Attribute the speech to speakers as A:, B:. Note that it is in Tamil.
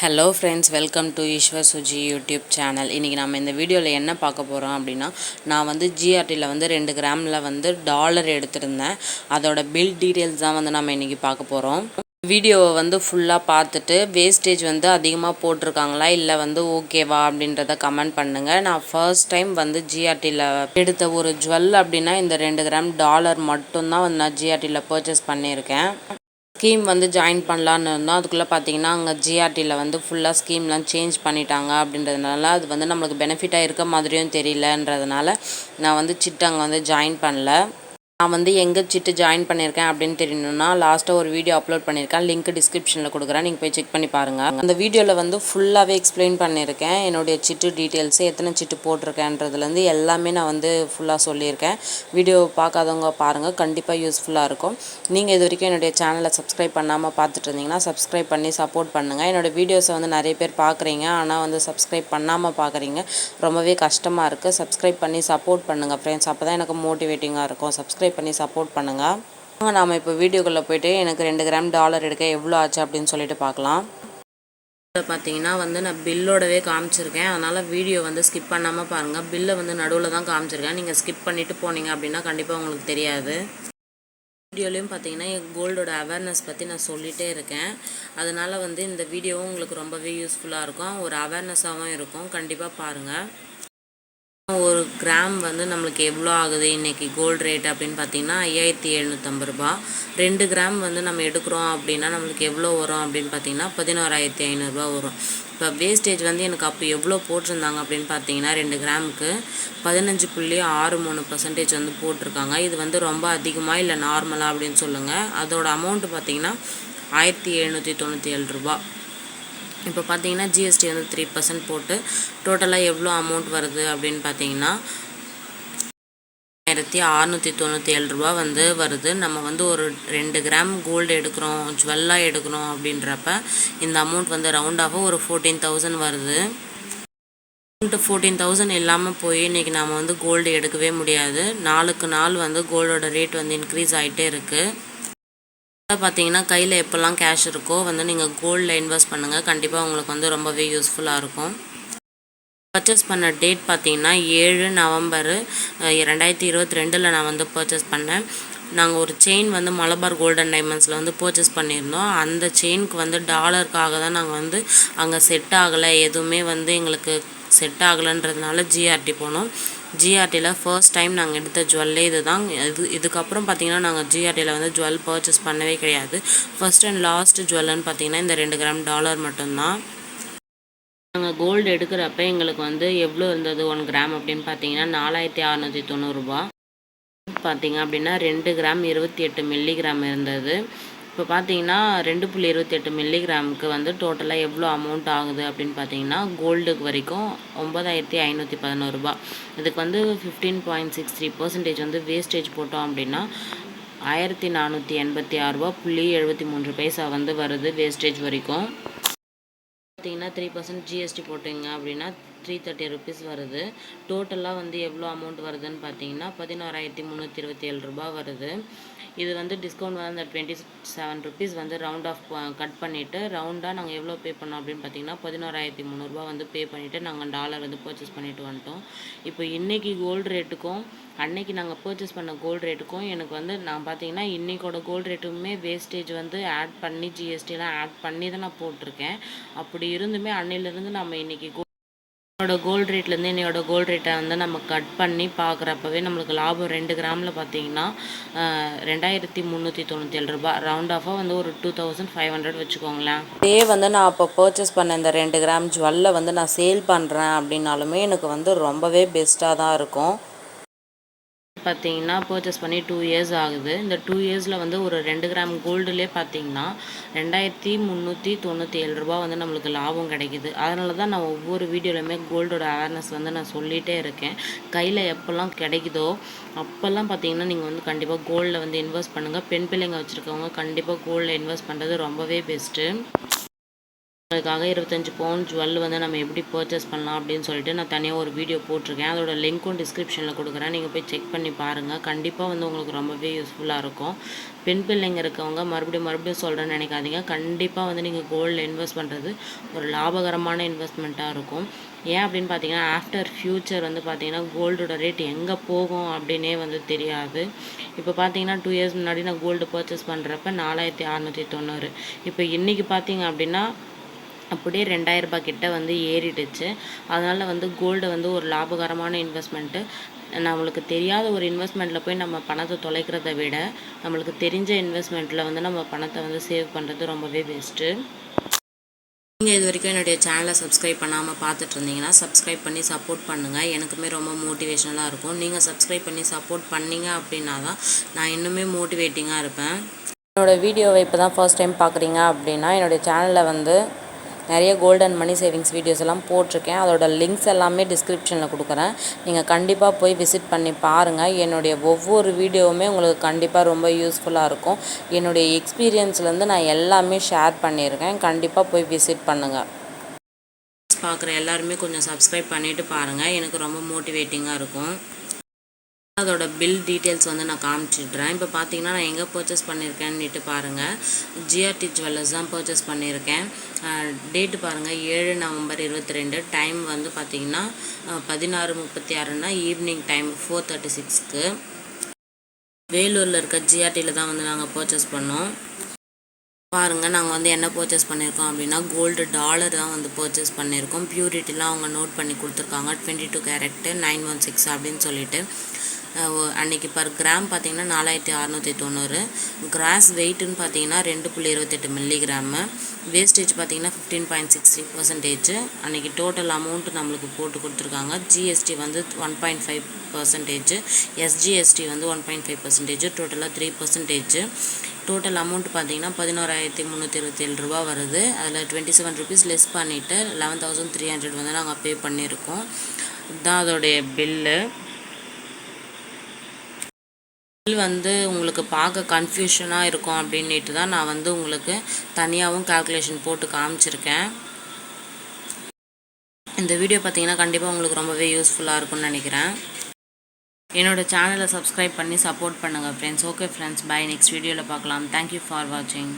A: Hello friends, welcome to Eswar Suji YouTube channel. இன்றைக்கி நம்ம இந்த வீடியோவில் என்ன பார்க்க போகிறோம் அப்படின்னா, நான் வந்து ஜிஆர்டியில் வந்து 2 கிராமில் வந்து டாலர் எடுத்திருந்தேன். அதோட பில் டீட்டெயில்ஸ் தான் வந்து நம்ம இன்றைக்கி பார்க்க போகிறோம். வீடியோவை வந்து ஃபுல்லாக பார்த்துட்டு வேஸ்டேஜ் வந்து அதிகமாக போட்டிருக்காங்களா இல்லை வந்து ஓகேவா அப்படின்றத கமெண்ட் பண்ணுங்கள். நான் ஃபர்ஸ்ட் டைம் வந்து ஜிஆர்டியில் எடுத்த ஒரு ஜுவல் அப்படின்னா இந்த 2 கிராம் டாலர் மட்டும்தான் வந்து நான் ஜிஆர்டியில் பர்ச்சேஸ் பண்ணியிருக்கேன். ஸ்கீம் வந்து ஜாயின் பண்ணலான்னு இருந்தோம். அதுக்குள்ளே பார்த்தீங்கன்னா அங்கே ஜிஆர்டியில் வந்து ஃபுல்லாக ஸ்கீம்லாம் சேஞ்ச் பண்ணிட்டாங்க. அப்படின்றதுனால அது வந்து நம்மளுக்கு பெனிஃபிட்டாக இருக்க மாதிரியும் தெரியலன்றதுனால நான் வந்து சிட்டு அங்கே வந்து ஜாயின் பண்ணல. நான் வந்து எங்கே சிட்டு ஜாயின் பண்ணியிருக்கேன் அப்படின்னு தெரியணும்னா லாஸ்ட்டாக ஒரு வீடியோ அப்லோட் பண்ணியிருக்கேன். லிங்க் டிஸ்கிரிப்ஷனில் கொடுக்குறேன், நீங்கள் போய் செக் பண்ணி பாருங்கள். அந்த வீடியோவில் வந்து ஃபுல்லாகவே எக்ஸ்பிளைன் பண்ணியிருக்கேன். என்னுடைய சிட்டு டீட்டெயில்ஸு, எத்தனை சிட்டு போட்டிருக்கேன்றதுலேருந்து எல்லாமே நான் வந்து ஃபுல்லாக சொல்லியிருக்கேன். வீடியோ பார்க்காதவங்க பாருங்கள், கண்டிப்பாக யூஸ்ஃபுல்லாக இருக்கும். நீங்கள் இது வரைக்கும் என்னுடைய சேனலை சப்ஸ்கிரைப் பண்ணாமல் பார்த்துட்டு இருந்தீங்கன்னா சப்ஸ்கிரைப் பண்ணி சப்போர்ட் பண்ணுங்கள். என்னோடய வீடியோஸை வந்து நிறைய பேர் பார்க்குறீங்க, ஆனால் வந்து சப்ஸ்கிரைப் பண்ணாமல் பார்க்குறீங்க. ரொம்பவே கஷ்டமாக இருக்குது. சப்ஸ்கிரைப் பண்ணி சப்போர்ட் பண்ணுங்கள் ஃப்ரெண்ட்ஸ், அப்போ தான் எனக்கு மோட்டிவேட்டிங்காக இருக்கும். சப்ஸ்கிரைப் பண்ணி சப்போர்ட் பண்ணுங்கள். நாம் இப்போ வீடியோக்குள்ளே போய்ட்டு எனக்கு 2 கிராம் டாலர் எடுக்க எவ்வளோ ஆச்சு அப்படின்னு சொல்லிட்டு பார்க்கலாம். பார்த்தீங்கன்னா வந்து நான் பில்லோடவே காமிச்சிருக்கேன், அதனால் வீடியோ வந்து ஸ்கிப் பண்ணாமல் பாருங்கள். பில்லை வந்து நடுவில் தான் காமிச்சிருக்கேன். நீங்கள் ஸ்கிப் பண்ணிவிட்டு போனீங்க அப்படின்னா கண்டிப்பாக உங்களுக்கு தெரியாது. வீடியோலையும் பார்த்தீங்கன்னா என் கோல்டோட அவேர்னஸ் பற்றி நான் சொல்லிகிட்டே இருக்கேன். அதனால் வந்து இந்த வீடியோவும் உங்களுக்கு ரொம்பவே யூஸ்ஃபுல்லாக இருக்கும், ஒரு அவேர்னஸாகவும் இருக்கும். கண்டிப்பாக பாருங்கள். ஒரு கிராம் வந்து நம்மளுக்கு எவ்வளோ ஆகுது இன்றைக்கி கோல்டு ரேட் அப்படின்னு பார்த்தீங்கன்னா 5750 ரூபா. 2 கிராம் வந்து நம்ம எடுக்கிறோம் அப்படின்னா நம்மளுக்கு எவ்வளோ வரும் அப்படின்னு பார்த்தீங்கன்னா 11500 வரும். இப்போ வேஸ்டேஜ் வந்து எனக்கு அப்போ எவ்வளோ போட்டிருந்தாங்க அப்படின்னு பார்த்தீங்கன்னா 2 கிராமுக்கு 15.63% வந்து போட்டிருக்காங்க. இது வந்து ரொம்ப அதிகமாக இல்லை நார்மலாக அப்படின்னு சொல்லுங்கள். அதோட அமௌண்ட்டு பார்த்தீங்கன்னா 1797 ரூபா. இப்போ பார்த்தீங்கன்னா ஜிஎஸ்டி வந்து 3% போட்டு டோட்டலாக எவ்வளோ அமௌண்ட் வருது அப்படின்னு பார்த்தீங்கன்னா 1697 ரூபா வந்து வருது. நம்ம வந்து ஒரு 2 கிராம் கோல்டு எடுக்கிறோம், ஜுவல்லாக எடுக்கணும் அப்படின்றப்ப இந்த அமௌண்ட் வந்து ரவுண்டாக ஒரு 14,000 வருது. 14,000 இல்லாமல் போய் இன்றைக்கி நம்ம வந்து கோல்டு எடுக்கவே முடியாது. நாளுக்கு நாள் வந்து கோல்டோட ரேட் வந்து இன்க்ரீஸ் ஆகிட்டே இருக்குது. பார்த்தீங்கன்னா கையில் எப்போல்லாம் கேஷ் இருக்கோ வந்து நீங்கள் கோல்டில் இன்வெஸ்ட் பண்ணுங்கள், கண்டிப்பாக உங்களுக்கு வந்து ரொம்பவே யூஸ்ஃபுல்லாக இருக்கும். பர்ச்சேஸ் பண்ண டேட் பார்த்தீங்கன்னா 7 நவம்பர் 2022 நான் வந்து பர்ச்சேஸ் பண்ணேன். நாங்கள் ஒரு செயின் வந்து மலபார் கோல்டன் டைமண்ட்ஸில் வந்து பர்ச்சேஸ் பண்ணியிருந்தோம். அந்த செயினுக்கு வந்து டாலருக்காக தான் நாங்கள் வந்து அங்கே செட் ஆகலை, எதுவுமே வந்து எங்களுக்கு செட் ஆகலைன்றதுனால ஜிஆர்டி போனோம். ஜிஆர்டியில் ஃபர்ஸ்ட் டைம் நாங்கள் எடுத்த ஜுவல்லே இதுதான். இதுக்கப்புறம் பார்த்தீங்கன்னா நாங்கள் ஜிஆர்டியில் வந்து ஜுவல் பர்ச்சேஸ் பண்ணவே கிடையாது. ஃபர்ஸ்ட் அண்ட் லாஸ்ட் ஜுவல்லுன்னு பார்த்தீங்கன்னா இந்த 2 கிராம் டாலர் மட்டும்தான். நாங்கள் கோல்டு எடுக்கிறப்ப எங்களுக்கு வந்து எவ்வளோ இருந்தது 1 கிராம் அப்படின்னு பார்த்தீங்கன்னா 4690 ரூபா. பார்த்தீங்க அப்படின்னா 2 கிராம் 28 மில்லிகிராம் இருந்தது. இப்போ பார்த்தீங்கன்னா 2.28 மில்லிகிராமுக்கு வந்து டோட்டலாக எவ்வளோ அமௌண்ட் ஆகுது அப்படின்னு பார்த்தீங்கன்னா கோல்டுக்கு வரைக்கும் 9511 ரூபா. இதுக்கு வந்து 15.63% வந்து வேஸ்டேஜ் போட்டோம் அப்படின்னா 1486 ரூபா 73 பைசா வந்து வருது வேஸ்டேஜ் வரைக்கும். பார்த்தீங்கன்னா 3% ஜிஎஸ்டி போட்டிங்க அப்படின்னா 330 ருபீஸ் வருது. டோட்டலாக வந்து எவ்வளோ அமௌண்ட் வருதுன்னு பார்த்தீங்கன்னா 11,327 ரூபா வருது. இது வந்து டிஸ்கவுண்ட் வந்து அந்த 27 ருபீஸ் வந்து ரவுண்ட் ஆஃப் கட் பண்ணிவிட்டு ரவுண்டாக நாங்கள் எவ்வளோ பே பண்ணோம் அப்படின்னு பார்த்தீங்கன்னா 11,300 ரூபா வந்து பே பண்ணிவிட்டு நாங்கள் டாலர் வந்து பர்ச்சேஸ் பண்ணிவிட்டு வந்துட்டோம். இப்போ இன்றைக்கி கோல்டு ரேட்டுக்கும் அன்னைக்கு நாங்கள் பர்ச்சேஸ் பண்ண கோல்டு ரேட்டுக்கும் எனக்கு வந்து நான் பார்த்தீங்கன்னா இன்றைக்கோட கோல்டு ரேட்டுமே வேஸ்டேஜ் வந்து ஆட் பண்ணி ஜிஎஸ்டிலாம் ஆட் பண்ணி தான் நான் போட்டிருக்கேன். அப்படி இருந்துமே அன்னையிலேருந்து நம்ம இன்றைக்கி என்னோட கோல்டு ரேட்லேருந்து என்னோட கோல்டு ரேட்டை வந்து நம்ம கட் பண்ணி பார்க்குறப்பவே நம்மளுக்கு லாபம் 2 கிராமில் பார்த்தீங்கன்னா 2397 ரூபா. ரவுண்ட் ஆஃபாக வந்து ஒரு 2500 வச்சுக்கோங்களேன். இதே வந்து நான் அப்போ பர்ச்சேஸ் பண்ண இந்த 2 கிராம் ஜுவல்லை வந்து நான் சேல் பண்ணுறேன் அப்படின்னாலுமே எனக்கு வந்து ரொம்பவே பெஸ்ட்டாக தான் இருக்கும். பார்த்தீங்கன்னா பர்ச்சேஸ் பண்ணி 2 இயர்ஸ் ஆகுது. இந்த 2 இயர்ஸில் வந்து ஒரு 2 கிராம் கோல்டுலே பார்த்தீங்கன்னா 2397 ரூபா வந்து நம்மளுக்கு லாபம் கிடைக்கிது. அதனால தான் நான் ஒவ்வொரு வீடியோலையுமே கோல்டோட அவேர்னஸ் வந்து நான் சொல்லிகிட்டே இருக்கேன். கையில் எப்போல்லாம் கிடைக்குதோ அப்போல்லாம் பார்த்தீங்கன்னா நீங்கள் வந்து கண்டிப்பாக கோல்டில் வந்து இன்வெஸ்ட் பண்ணுங்கள். பெண் பிள்ளைங்க வச்சுருக்கவங்க கண்டிப்பாக கோல்டில் இன்வெஸ்ட் பண்ணுறது ரொம்பவே பெஸ்ட்டு. அதுக்காக 25 பவுன் ஜுவல் வந்து நம்ம எப்படி பர்ச்சேஸ் பண்ணலாம் அப்படின்னு சொல்லிட்டு நான் தனியாக ஒரு வீடியோ போட்டிருக்கேன். அதோட லிங்க்கும் டிஸ்கிரிப்ஷனில் கொடுக்குறேன். நீங்கள் போய் செக் பண்ணி பாருங்கள். கண்டிப்பாக வந்து உங்களுக்கு ரொம்பவே யூஸ்ஃபுல்லாக இருக்கும். பெண் பிள்ளைங்க இருக்கவங்க மறுபடியும் சொல்கிறேன்னு நினைக்காதீங்க. கண்டிப்பாக வந்து நீங்கள் கோல்டில் இன்வெஸ்ட் பண்ணுறது ஒரு லாபகரமான இன்வெஸ்ட்மெண்ட்டாக இருக்கும். ஏன் அப்படின்னு பார்த்தீங்கன்னா ஆஃப்டர் ஃப்யூச்சர் வந்து பார்த்தீங்கன்னா கோல்டோட ரேட் எங்கே போகும் அப்படின்னே வந்து தெரியாது. இப்போ பார்த்தீங்கன்னா 2 இயர்ஸ் முன்னாடி நான் கோல்டு பர்ச்சேஸ் பண்ணுறப்ப 4690. இப்போ இன்றைக்கி பார்த்தீங்க அப்படின்னா அப்படியே 2000 ரூபாய் கிட்ட வந்து ஏறிடுச்சு. அதனால் வந்து கோல்டு வந்து ஒரு லாபகரமான இன்வெஸ்ட்மெண்ட்டு. நம்மளுக்கு தெரியாத ஒரு இன்வெஸ்ட்மெண்ட்டில் போய் நம்ம பணத்தை தொலைக்கிறத விட நம்மளுக்கு தெரிஞ்ச இன்வெஸ்ட்மெண்ட்டில் வந்து நம்ம பணத்தை வந்து சேவ் பண்ணுறது ரொம்பவே பெஸ்ட்டு. நீங்கள் இது வரைக்கும் என்னுடைய சேனலை சப்ஸ்கிரைப் பண்ணாமல் பார்த்துட்டு இருந்தீங்கன்னா சப்ஸ்கிரைப் பண்ணி சப்போர்ட் பண்ணுங்கள். எனக்குமே ரொம்ப மோட்டிவேஷ்னலாக இருக்கும். நீங்கள் சப்ஸ்கிரைப் பண்ணி சப்போர்ட் பண்ணீங்க அப்படின்னா தான் நான் இன்னுமே மோட்டிவேட்டிங்காக இருப்பேன். என்னோடய வீடியோவை இப்போ தான் ஃபர்ஸ்ட் டைம் பார்க்குறீங்க அப்படின்னா என்னுடைய சேனலில் வந்து நிறைய gold and money savings videos எல்லாம் போட்டிருக்கேன். அதோட லிங்க்ஸ் எல்லாமே டிஸ்கிரிப்ஷனில் கொடுக்குறேன். நீங்கள் கண்டிப்பாக போய் விசிட் பண்ணி பாருங்கள். என்னுடைய ஒவ்வொரு வீடியோவுமே உங்களுக்கு கண்டிப்பாக ரொம்ப யூஸ்ஃபுல்லாக இருக்கும். என்னுடைய எக்ஸ்பீரியன்ஸ்லேருந்து நான் எல்லாமே ஷேர் பண்ணியிருக்கேன். கண்டிப்பாக போய் விசிட் பண்ணுங்கள். பார்க்குற எல்லாருமே கொஞ்சம் சப்ஸ்கிரைப் பண்ணிவிட்டு பாருங்கள். எனக்கு ரொம்ப மோட்டிவேட்டிங்காக இருக்கும். அதோட பில் டீட்டெயில்ஸ் வந்து நான் காமிச்சிடுறேன். இப்போ பார்த்தீங்கன்னா நான் எங்கே பர்ச்சேஸ் பண்ணியிருக்கேன்னுட்டு பாருங்கள். ஜிஆர்டி ஜுவல்லர்ஸ் தான் பர்ச்சேஸ் பண்ணியிருக்கேன். டேட்டு பாருங்கள் 7 நவம்பர் 22. டைம் வந்து பார்த்திங்கன்னா 16:36னா ஈவினிங் டைம் 4:36க்கு. வேலூரில் இருக்க ஜிஆர்டியில் தான் வந்து நாங்கள் பர்ச்சேஸ் பண்ணோம். பாருங்கள் நாங்கள் வந்து என்ன பர்ச்சேஸ் பண்ணியிருக்கோம் அப்படின்னா கோல்டு டாலர் தான் வந்து பர்ச்சேஸ் பண்ணியிருக்கோம். பியூரிட்டிலாம் அவங்க நோட் பண்ணி கொடுத்துருக்காங்க. 22 கேரட்டு 916 அப்படின்னு சொல்லிட்டு. அன்றைக்கி பர் கிராம் பார்த்திங்கன்னா 4690. கிராஸ் வெயிட்டுன்னு பார்த்தீங்கன்னா 2.28 மில்லிகிராமு. வேஸ்டேஜ் பார்த்திங்கன்னா 15.60%. அன்றைக்கி டோட்டல் அமௌண்ட்டு நம்மளுக்கு போட்டு கொடுத்துருக்காங்க. ஜிஎஸ்டி வந்து 1.5%. எஸ்ஜிஎஸ்டி வந்து 1.5%. டோட்டலாக 3%. டோட்டல் அமௌண்ட் பார்த்தீங்கன்னா 11,327 ரூபா வருது. அதில் 27 ருபீஸ் லெஸ் பண்ணிவிட்டு 11,300 வந்து நாங்கள் பே பண்ணியிருக்கோம். இதுதான் அதோடைய பில்லு. பில் வந்து உங்களுக்கு பார்க்க கன்ஃபியூஷனாக இருக்கும் அப்படின்ட்டு தான் நான் வந்து உங்களுக்கு தனியாகவும் கால்குலேஷன் போட்டு காமிச்சிருக்கேன். இந்த வீடியோ பார்த்தீங்கன்னா கண்டிப்பாக உங்களுக்கு ரொம்பவே யூஸ்ஃபுல்லாக இருக்கும்னு நினைக்கிறேன். என்னோடய சேனலை சப்ஸ்கிரைப் பண்ணி சப்போர்ட் பண்ணுங்கள் friends. Okay friends, bye. Next வீடியோவில் பார்க்கலாம். தேங்க்யூ ஃபார் வாட்சிங்.